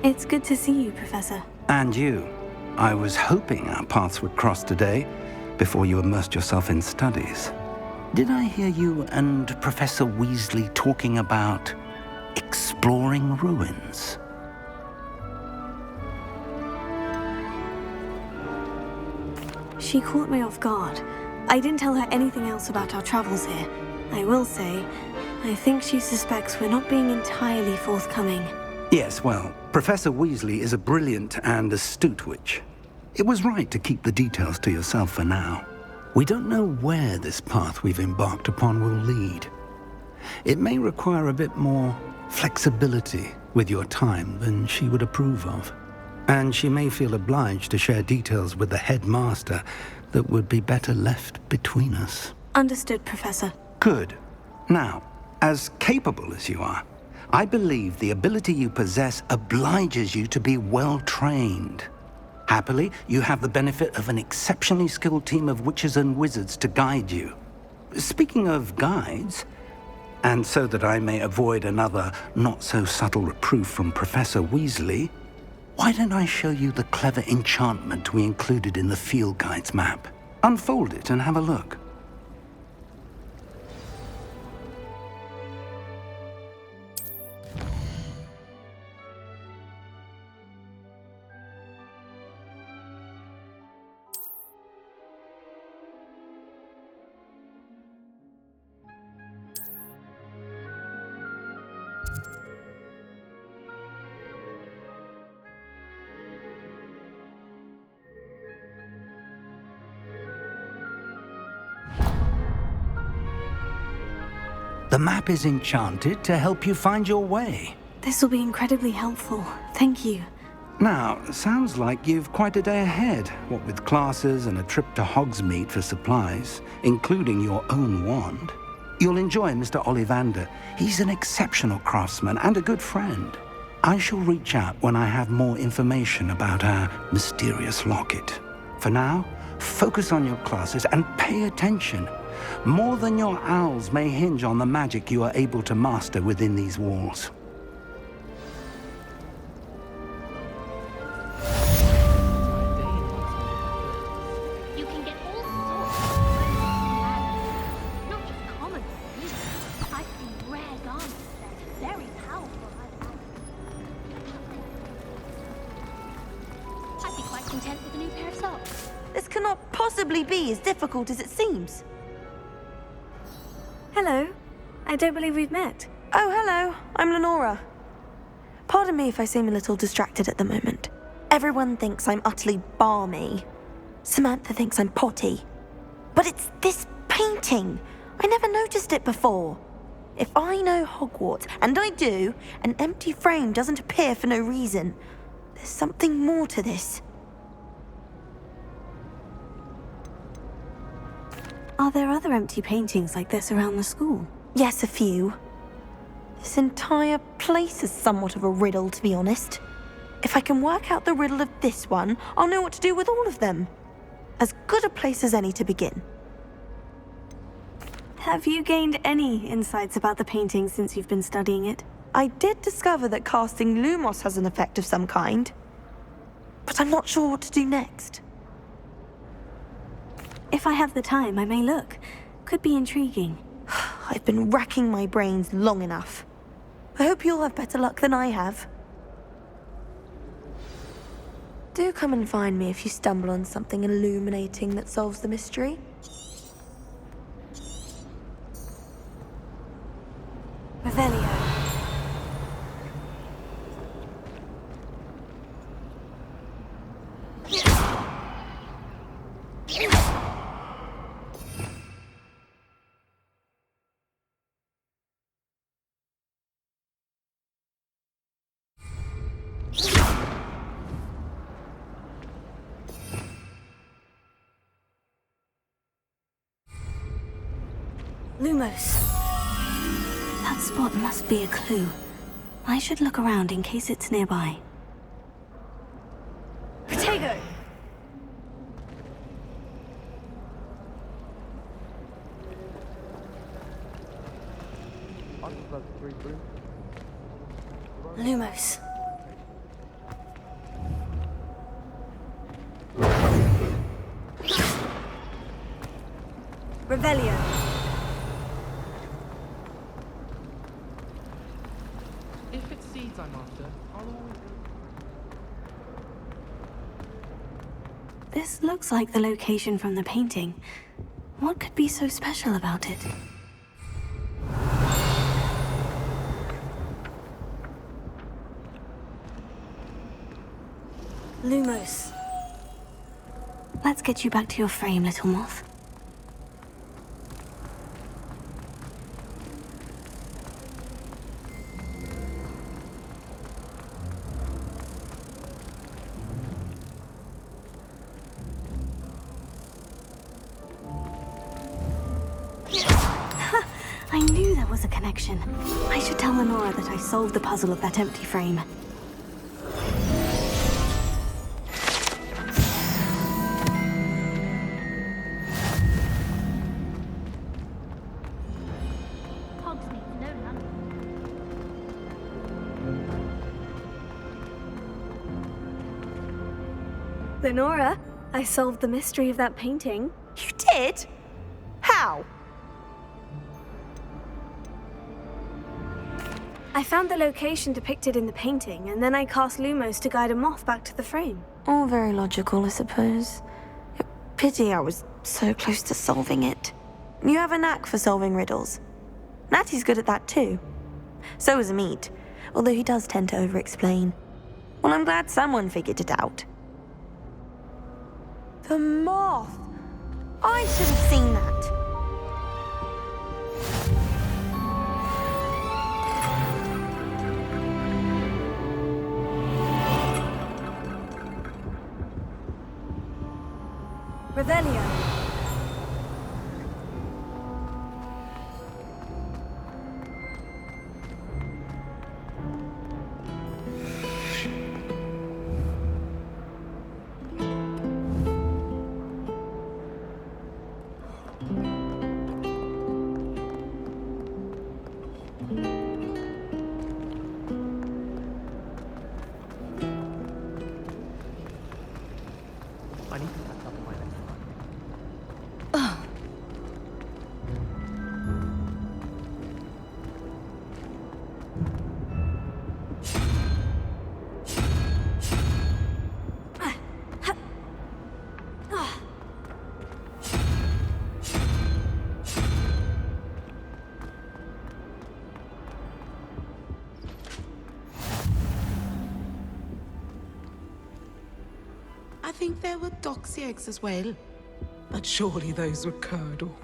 It's good to see you, Professor. And you. I was hoping our paths would cross today, before you immersed yourself in studies. Did I hear you and Professor Weasley talking about exploring ruins? She caught me off guard. I didn't tell her anything else about our travels here. I will say, I think she suspects we're not being entirely forthcoming. Yes, well, Professor Weasley is a brilliant and astute witch. It was right to keep the details to yourself for now. We don't know where this path we've embarked upon will lead. It may require a bit more flexibility with your time than she would approve of. And she may feel obliged to share details with the headmaster that would be better left between us. Understood, Professor. Good. Now, as capable as you are, I believe the ability you possess obliges you to be well-trained. Happily, you have the benefit of an exceptionally skilled team of witches and wizards to guide you. Speaking of guides, and so that I may avoid another not-so-subtle reproof from Professor Weasley, why don't I show you the clever enchantment we included in the field guide's map? Unfold it and have a look. The map is enchanted to help you find your way. This will be incredibly helpful. Thank you. Now, sounds like you've quite a day ahead, what with classes and a trip to Hogsmeade for supplies, including your own wand. You'll enjoy Mr. Ollivander. He's an exceptional craftsman and a good friend. I shall reach out when I have more information about our mysterious locket. For now, focus on your classes and pay attention. More than your owls may hinge on the magic you are able to master within these walls. You can get all sorts of not just common things. I've seen rare garments that are very powerful. I'd be quite content with a new pair of socks. This cannot possibly be as difficult as it seems. Hello. I don't believe we've met. Oh, hello. I'm Lenora. Pardon me if I seem a little distracted at the moment. Everyone thinks I'm utterly balmy. Samantha thinks I'm potty. But it's this painting. I never noticed it before. If I know Hogwarts, and I do, an empty frame doesn't appear for no reason. There's something more to this. Are there other empty paintings like this around the school? Yes, a few. This entire place is somewhat of a riddle, to be honest. If I can work out the riddle of this one, I'll know what to do with all of them. As good a place as any to begin. Have you gained any insights about the painting since you've been studying it? I did discover that casting Lumos has an effect of some kind. But I'm not sure what to do next. If I have the time, I may look. Could be intriguing. I've been racking my brains long enough. I hope you'll have better luck than I have. Do come and find me if you stumble on something illuminating that solves the mystery. Revelio. Lumos. That spot must be a clue. I should look around in case it's nearby. Protego! Lumos. Revelio. If it's seeds I'm after, I'll always... This looks like the location from the painting. What could be so special about it? Lumos. Let's get you back to your frame, little moth. I knew there was a connection. I should tell Lenora that I solved the puzzle of that empty frame. Hogs need to know that. Lenora, I solved the mystery of that painting. You did? How? I found the location depicted in the painting, and then I cast Lumos to guide a moth back to the frame. All very logical, I suppose. Pity I was so close to solving it. You have a knack for solving riddles. Natty's good at that too. So is Amit, although he does tend to over-explain. Well, I'm glad someone figured it out. The moth! I should have seen that. Revelio. I need to catch up on my next one. I think there were doxy eggs as well. But surely those were curdle.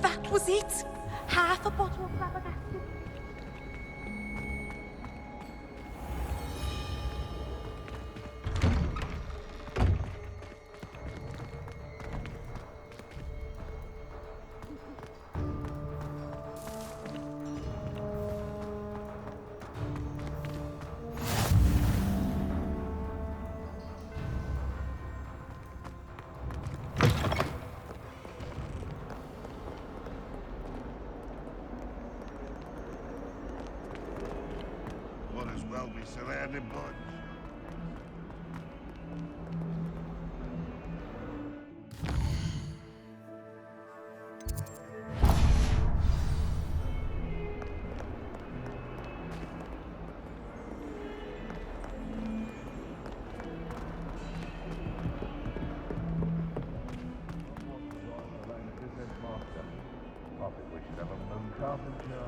That was it! Half a bottle of flabbergasted. Might as well be surrounded by... I think we should have a moon carpenter.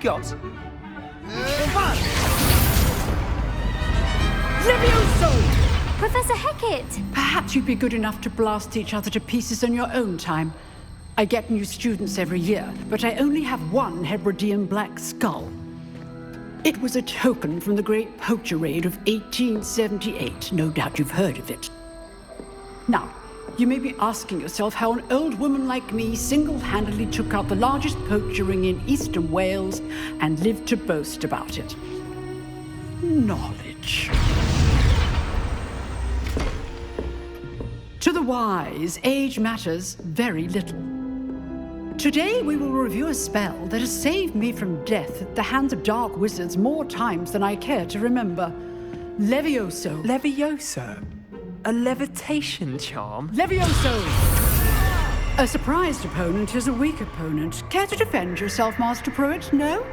got? LEVIOSA! Professor Hecat! Perhaps you'd be good enough to blast each other to pieces on your own time. I get new students every year, but I only have one Hebridean black skull. It was a token from the Great Poacher Raid of 1878. No doubt you've heard of it. Now, you may be asking yourself how an old woman like me single-handedly took out the largest poacher ring in eastern Wales and lived to boast about it. Knowledge. To the wise, age matters very little. Today we will review a spell that has saved me from death at the hands of dark wizards more times than I care to remember. LEVIOSA. LEVIOSA? A levitation charm? LEVIOSA! A surprised opponent is a weak opponent. Care to defend yourself, Master Pruitt? No?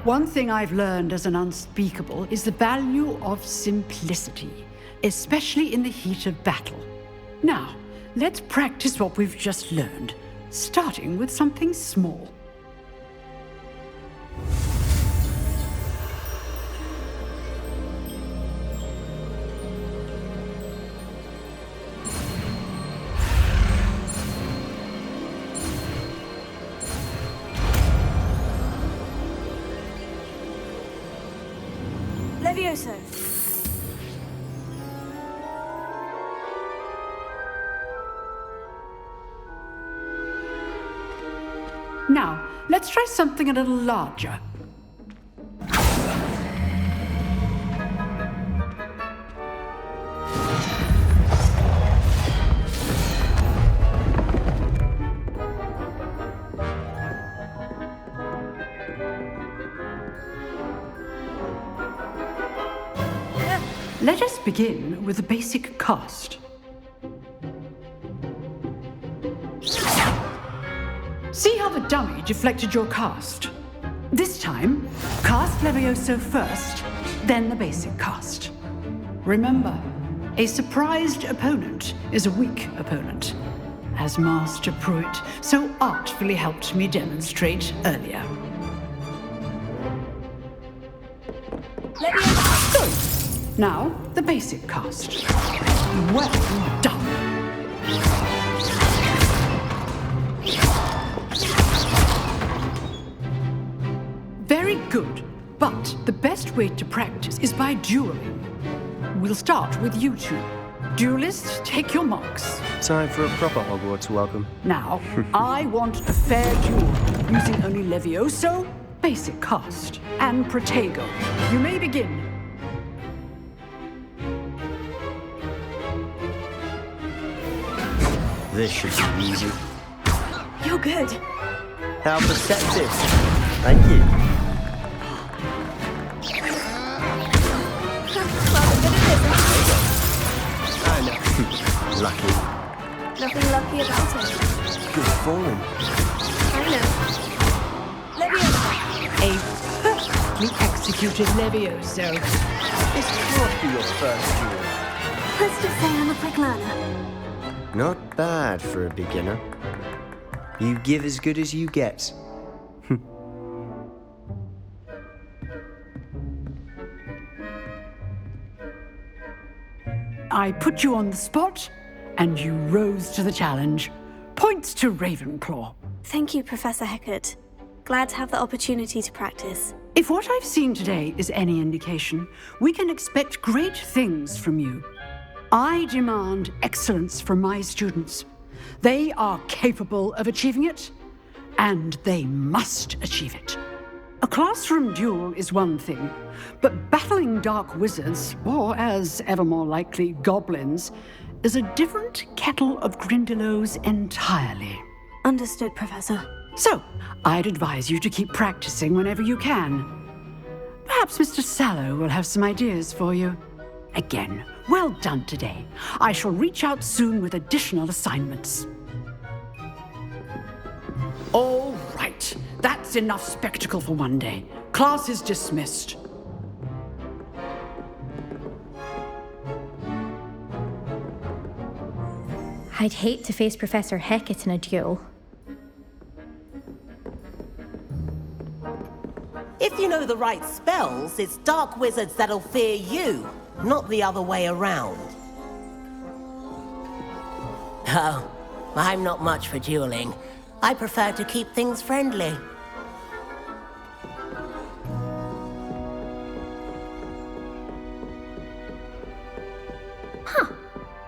One thing I've learned as an unspeakable is the value of simplicity, especially in the heat of battle. Now, let's practice what we've just learned, starting with something small. LEVIOSA. Now, let's try something a little larger. Let us begin with the basic cast. See how the dummy deflected your cast? This time, cast LEVIOSA first, then the basic cast. Remember, a surprised opponent is a weak opponent, as Master Pruitt so artfully helped me demonstrate earlier. LEVIOSA! Good. Now, the basic cast. Well done. Very good, but the best way to practice is by dueling. We'll start with you two. Duelists, take your marks. Time for a proper Hogwarts welcome. Now, I want a fair duel, using only LEVIOSA, basic cast, and Protego. You may begin. This should be easy. You're good. How perceptive. Thank you. I know. Lucky. Nothing lucky about it. Good falling. I know. LEVIOSA. A perfectly executed LEVIOSA. This can't be your first duel. Let's just say I'm a quick learner. Not bad for a beginner. You give as good as you get. I put you on the spot, and you rose to the challenge. Points to Ravenclaw. Thank you, Professor Hecat. Glad to have the opportunity to practice. If what I've seen today is any indication, we can expect great things from you. I demand excellence from my students. They are capable of achieving it, and they must achieve it. A classroom duel is one thing, but battling dark wizards, or as ever more likely, goblins, is a different kettle of Grindylows entirely. Understood, Professor. So, I'd advise you to keep practicing whenever you can. Perhaps Mr. Sallow will have some ideas for you. Again, well done today. I shall reach out soon with additional assignments. All right, that's enough spectacle for one day. Class is dismissed. I'd hate to face Professor Hecat in a duel. know the right spells, it's dark wizards that'll fear you, not the other way around. Oh, I'm not much for dueling. I prefer to keep things friendly. Huh.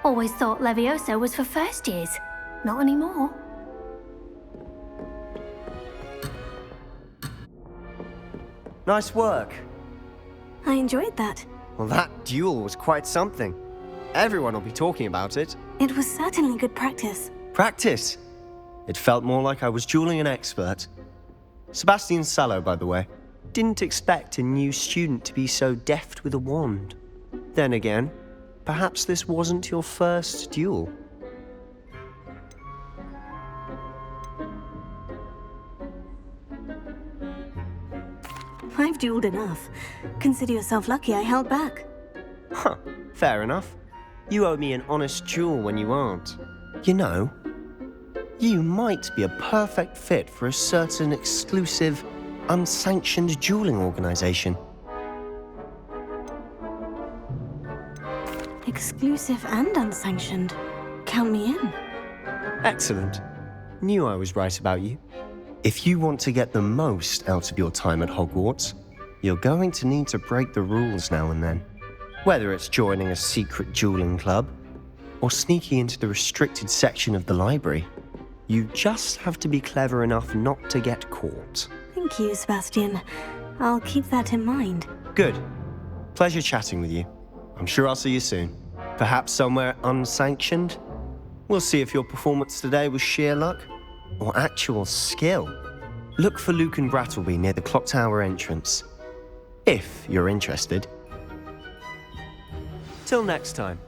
Always thought Leviosa was for first years. Not anymore. Nice work. I enjoyed that. Well, that duel was quite something. Everyone will be talking about it. It was certainly good practice. Practice? It felt more like I was dueling an expert. Sebastian Sallow, by the way. Didn't expect a new student to be so deft with a wand. Then again, perhaps this wasn't your first duel. I've dueled enough. Consider yourself lucky I held back. Huh, fair enough. You owe me an honest duel when you aren't. You know, you might be a perfect fit for a certain exclusive, unsanctioned dueling organization. Exclusive and unsanctioned. Count me in. Excellent. Knew I was right about you. If you want to get the most out of your time at Hogwarts, you're going to need to break the rules now and then. Whether it's joining a secret dueling club, or sneaking into the restricted section of the library, you just have to be clever enough not to get caught. Thank you, Sebastian. I'll keep that in mind. Good. Pleasure chatting with you. I'm sure I'll see you soon. Perhaps somewhere unsanctioned? We'll see if your performance today was sheer luck or actual skill. Look for Luke and Brattleby near the clock tower entrance, if you're interested. Till next time.